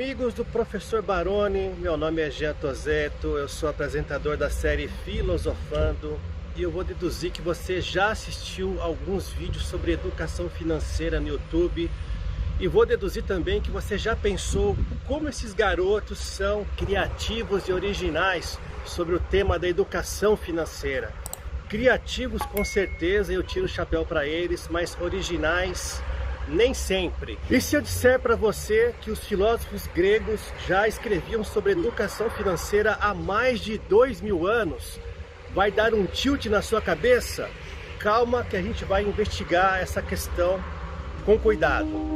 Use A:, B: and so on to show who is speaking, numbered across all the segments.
A: amigos do Professor Baroni, meu nome é Jean Tozetto, eu sou apresentador da série Filosofando e eu vou deduzir que você já assistiu alguns vídeos sobre educação financeira no YouTube e vou deduzir também que você já pensou como esses garotos são criativos e originais sobre o tema da educação financeira. Criativos com certeza, eu tiro o chapéu para eles, mas originais nem sempre. E se eu disser para você que os filósofos gregos já escreviam sobre educação financeira há mais de 2000 anos, vai dar um tilt na sua cabeça? Calma que a gente vai investigar essa questão com cuidado.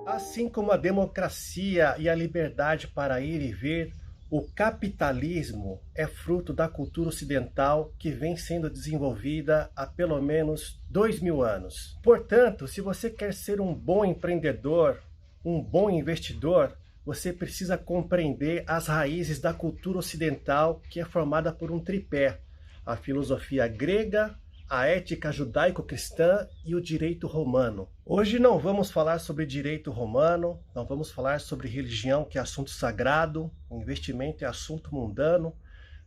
A: Assim como a democracia e a liberdade para ir e vir, o capitalismo é fruto da cultura ocidental que vem sendo desenvolvida há pelo menos 2000 anos. Portanto, se você quer ser um bom empreendedor, um bom investidor, você precisa compreender as raízes da cultura ocidental, que é formada por um tripé: a filosofia grega, a ética judaico-cristã e o direito romano. Hoje não vamos falar sobre direito romano, não vamos falar sobre religião, que é assunto sagrado, investimento é assunto mundano.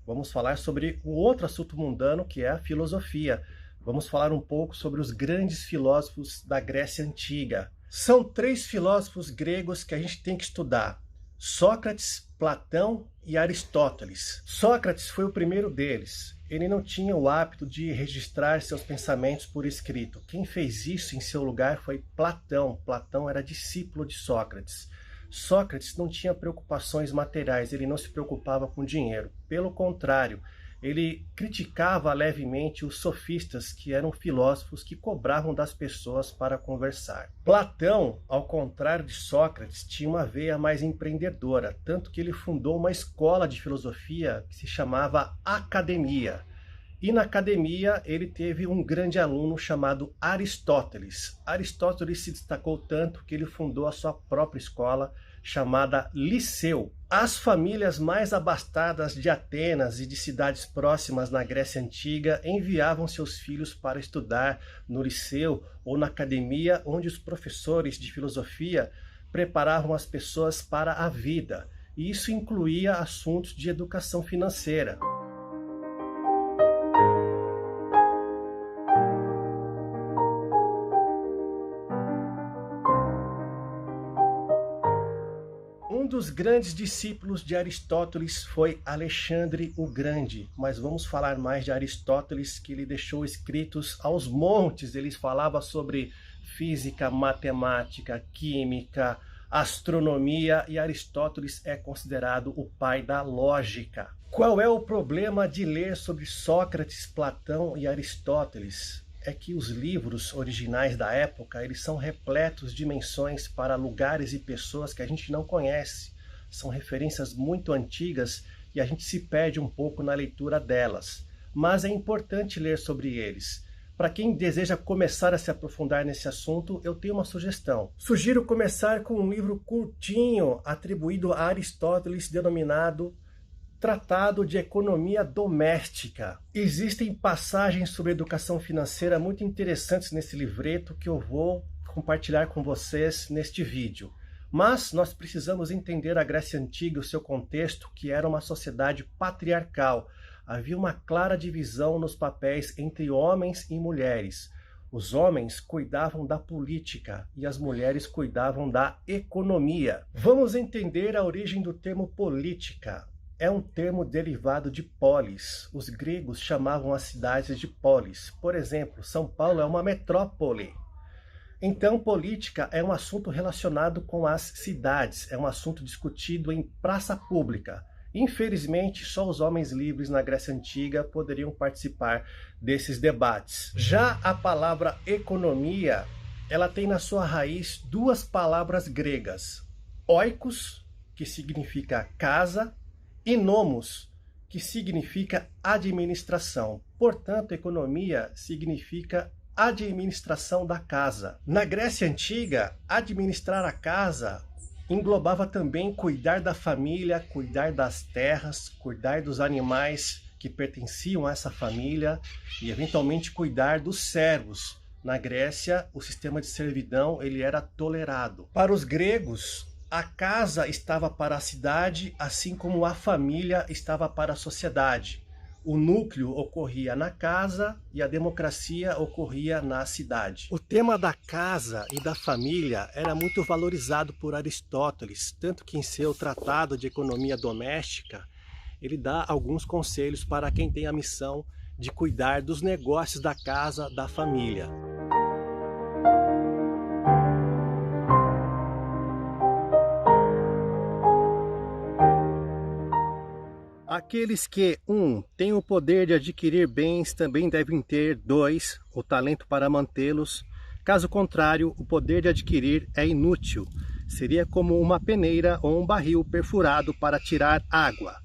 A: Vamos falar sobre o outro assunto mundano, que é a filosofia. Vamos falar um pouco sobre os grandes filósofos da Grécia Antiga. São 3 filósofos gregos que a gente tem que estudar: Sócrates, Platão e Aristóteles. Sócrates foi o primeiro deles. Ele não tinha o hábito de registrar seus pensamentos por escrito. Quem fez isso em seu lugar foi Platão. Platão era discípulo de Sócrates. Sócrates não tinha preocupações materiais, ele não se preocupava com dinheiro. Pelo contrário, ele criticava levemente os sofistas, que eram filósofos que cobravam das pessoas para conversar. Platão, ao contrário de Sócrates, tinha uma veia mais empreendedora, tanto que ele fundou uma escola de filosofia que se chamava Academia. E na academia ele teve um grande aluno chamado Aristóteles. Aristóteles se destacou tanto que ele fundou a sua própria escola, chamada Liceu. As famílias mais abastadas de Atenas e de cidades próximas na Grécia Antiga enviavam seus filhos para estudar no liceu ou na academia, onde os professores de filosofia preparavam as pessoas para a vida. E isso incluía assuntos de educação financeira. Um dos grandes discípulos de Aristóteles foi Alexandre o Grande, mas vamos falar mais de Aristóteles, que ele deixou escritos aos montes. Ele falava sobre física, matemática, química, astronomia, e Aristóteles é considerado o pai da lógica. Qual é o problema de ler sobre Sócrates, Platão e Aristóteles? É que os livros originais da época, eles são repletos de menções para lugares e pessoas que a gente não conhece. São referências muito antigas e a gente se perde um pouco na leitura delas. Mas é importante ler sobre eles. Para quem deseja começar a se aprofundar nesse assunto, eu tenho uma sugestão. Sugiro começar com um livro curtinho atribuído a Aristóteles, denominado Tratado de Economia Doméstica. Existem passagens sobre educação financeira muito interessantes nesse livreto que eu vou compartilhar com vocês neste vídeo. Mas nós precisamos entender a Grécia Antiga e o seu contexto, que era uma sociedade patriarcal. Havia uma clara divisão nos papéis entre homens e mulheres. Os homens cuidavam da política e as mulheres cuidavam da economia. Vamos entender a origem do termo política. É um termo derivado de polis. Os gregos chamavam as cidades de polis. Por exemplo, São Paulo é uma metrópole. Então, política é um assunto relacionado com as cidades, é um assunto discutido em praça pública. Infelizmente, só os homens livres na Grécia Antiga poderiam participar desses debates. Já a palavra economia, ela tem na sua raiz 2 palavras gregas: oikos, que significa casa, e nomos, que significa administração. Portanto, economia significa administração da casa. Na Grécia Antiga, administrar a casa englobava também cuidar da família, cuidar das terras, cuidar dos animais que pertenciam a essa família e eventualmente cuidar dos servos. Na Grécia, o sistema de servidão ele era tolerado. Para os gregos, a casa estava para a cidade, assim como a família estava para a sociedade. O núcleo ocorria na casa e a democracia ocorria na cidade. O tema da casa e da família era muito valorizado por Aristóteles, tanto que em seu Tratado de Economia Doméstica, ele dá alguns conselhos para quem tem a missão de cuidar dos negócios da casa, da família. Aqueles que, 1. Têm o poder de adquirir bens também devem ter, 2. O talento para mantê-los. Caso contrário, o poder de adquirir é inútil. Seria como uma peneira ou um barril perfurado para tirar água.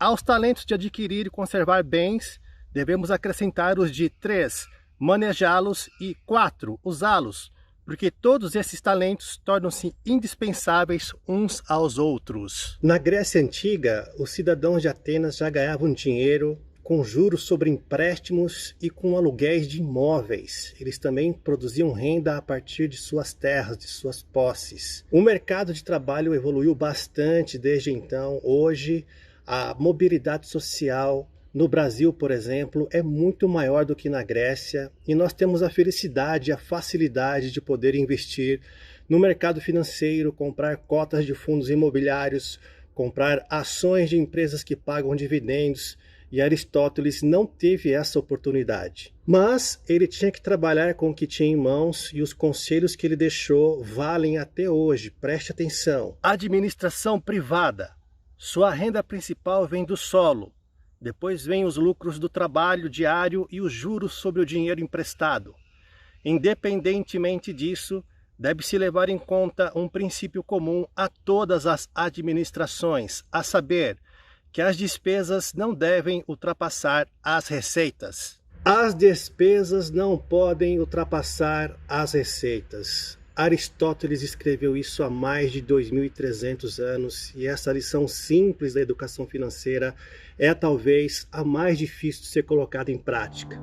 A: Aos talentos de adquirir e conservar bens, devemos acrescentar os de 3. Manejá-los e 4. Usá-los. Porque todos esses talentos tornam-se indispensáveis uns aos outros. Na Grécia Antiga, os cidadãos de Atenas já ganhavam dinheiro com juros sobre empréstimos e com aluguéis de imóveis. Eles também produziam renda a partir de suas terras, de suas posses. O mercado de trabalho evoluiu bastante desde então. Hoje, a mobilidade social no Brasil, por exemplo, é muito maior do que na Grécia e nós temos a felicidade e a facilidade de poder investir no mercado financeiro, comprar cotas de fundos imobiliários, comprar ações de empresas que pagam dividendos, e Aristóteles não teve essa oportunidade. Mas ele tinha que trabalhar com o que tinha em mãos e os conselhos que ele deixou valem até hoje. Preste atenção. Administração privada. Sua renda principal vem do solo. Depois vêm os lucros do trabalho diário e os juros sobre o dinheiro emprestado. Independentemente disso, deve-se levar em conta um princípio comum a todas as administrações, a saber, que as despesas não devem ultrapassar as receitas. As despesas não podem ultrapassar as receitas. Aristóteles escreveu isso há mais de 2.300 anos e essa lição simples da educação financeira é talvez a mais difícil de ser colocada em prática.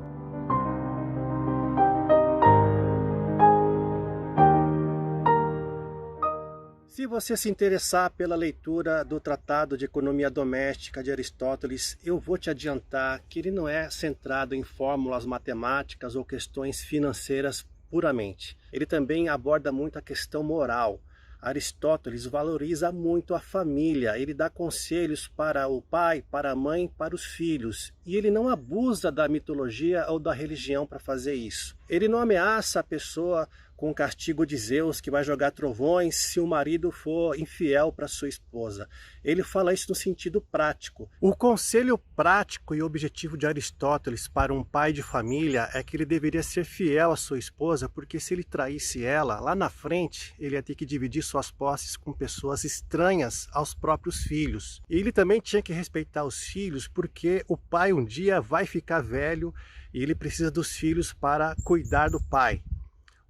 A: Se você se interessar pela leitura do Tratado de Economia Doméstica de Aristóteles, eu vou te adiantar que ele não é centrado em fórmulas matemáticas ou questões financeiras puramente. Ele também aborda muito a questão moral. Aristóteles valoriza muito a família, ele dá conselhos para o pai, para a mãe, para os filhos. E ele não abusa da mitologia ou da religião para fazer isso. Ele não ameaça a pessoa com o castigo de Zeus, que vai jogar trovões se o marido for infiel para sua esposa. Ele fala isso no sentido prático. O conselho prático e objetivo de Aristóteles para um pai de família é que ele deveria ser fiel à sua esposa, porque se ele traísse ela, lá na frente, ele ia ter que dividir suas posses com pessoas estranhas aos próprios filhos. E ele também tinha que respeitar os filhos, porque o pai um dia vai ficar velho e ele precisa dos filhos para cuidar do pai.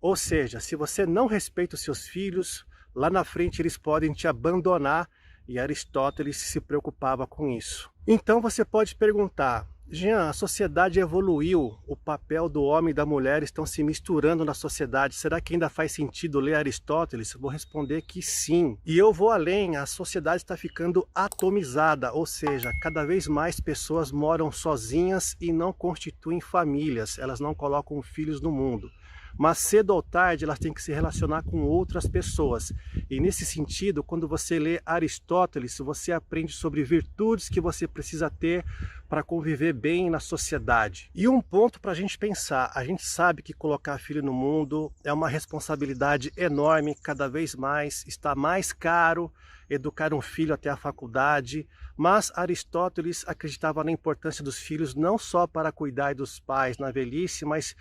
A: Ou seja, se você não respeita os seus filhos, lá na frente eles podem te abandonar, e Aristóteles se preocupava com isso. Então você pode perguntar, Jean, a sociedade evoluiu, o papel do homem e da mulher estão se misturando na sociedade, será que ainda faz sentido ler Aristóteles? Vou responder que sim. E eu vou além, a sociedade está ficando atomizada, ou seja, cada vez mais pessoas moram sozinhas e não constituem famílias, elas não colocam filhos no mundo. Mas cedo ou tarde elas têm que se relacionar com outras pessoas. E nesse sentido, quando você lê Aristóteles, você aprende sobre virtudes que você precisa ter para conviver bem na sociedade. E um ponto para a gente pensar, a gente sabe que colocar filho no mundo é uma responsabilidade enorme, cada vez mais, está mais caro educar um filho até a faculdade, mas Aristóteles acreditava na importância dos filhos não só para cuidar dos pais na velhice, mas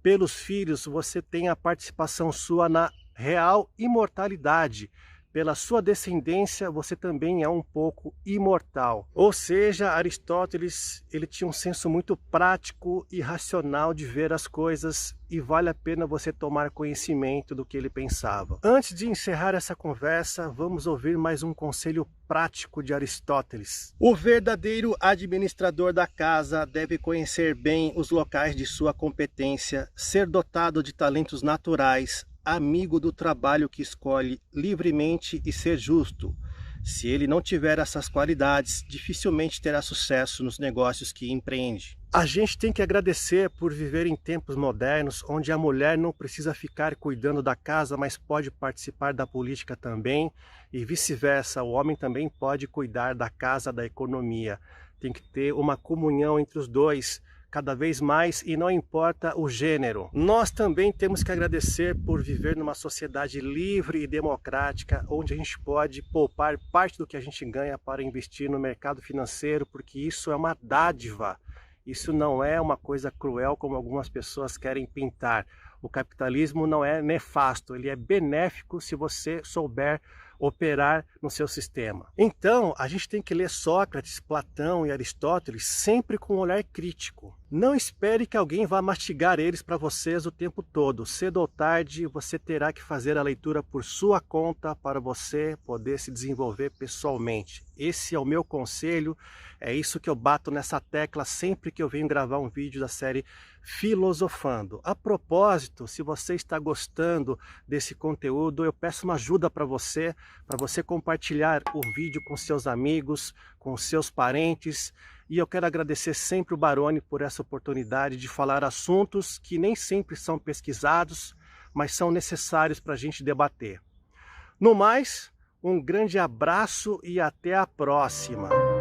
A: pelos filhos você tem a participação sua na real imortalidade. pela sua descendência você também é um pouco imortal. Ou seja, Aristóteles ele tinha um senso muito prático e racional de ver as coisas e vale a pena você tomar conhecimento do que ele pensava. Antes de encerrar essa conversa, vamos ouvir mais um conselho prático de Aristóteles. O verdadeiro administrador da casa deve conhecer bem os locais de sua competência, ser dotado de talentos naturais, amigo do trabalho que escolhe livremente e ser justo. Se ele não tiver essas qualidades, dificilmente terá sucesso nos negócios que empreende. A gente tem que agradecer por viver em tempos modernos, onde a mulher não precisa ficar cuidando da casa, mas pode participar da política também, e vice-versa, o homem também pode cuidar da casa, da economia. Tem que ter uma comunhão entre os dois, cada vez mais, e não importa o gênero. Nós também temos que agradecer por viver numa sociedade livre e democrática, onde a gente pode poupar parte do que a gente ganha para investir no mercado financeiro, porque isso é uma dádiva. Isso não é uma coisa cruel como algumas pessoas querem pintar. O capitalismo não é nefasto, ele é benéfico se você souber operar no seu sistema. Então, a gente tem que ler Sócrates, Platão e Aristóteles sempre com um olhar crítico. Não espere que alguém vá mastigar eles para vocês o tempo todo. Cedo ou tarde, você terá que fazer a leitura por sua conta para você poder se desenvolver pessoalmente. Esse é o meu conselho, é isso que eu bato nessa tecla sempre que eu venho gravar um vídeo da série Filosofando. A propósito, se você está gostando desse conteúdo, eu peço uma ajuda para você compartilhar o vídeo com seus amigos, com seus parentes. E eu quero agradecer sempre o Baroni por essa oportunidade de falar assuntos que nem sempre são pesquisados, mas são necessários para a gente debater. No mais, um grande abraço e até a próxima!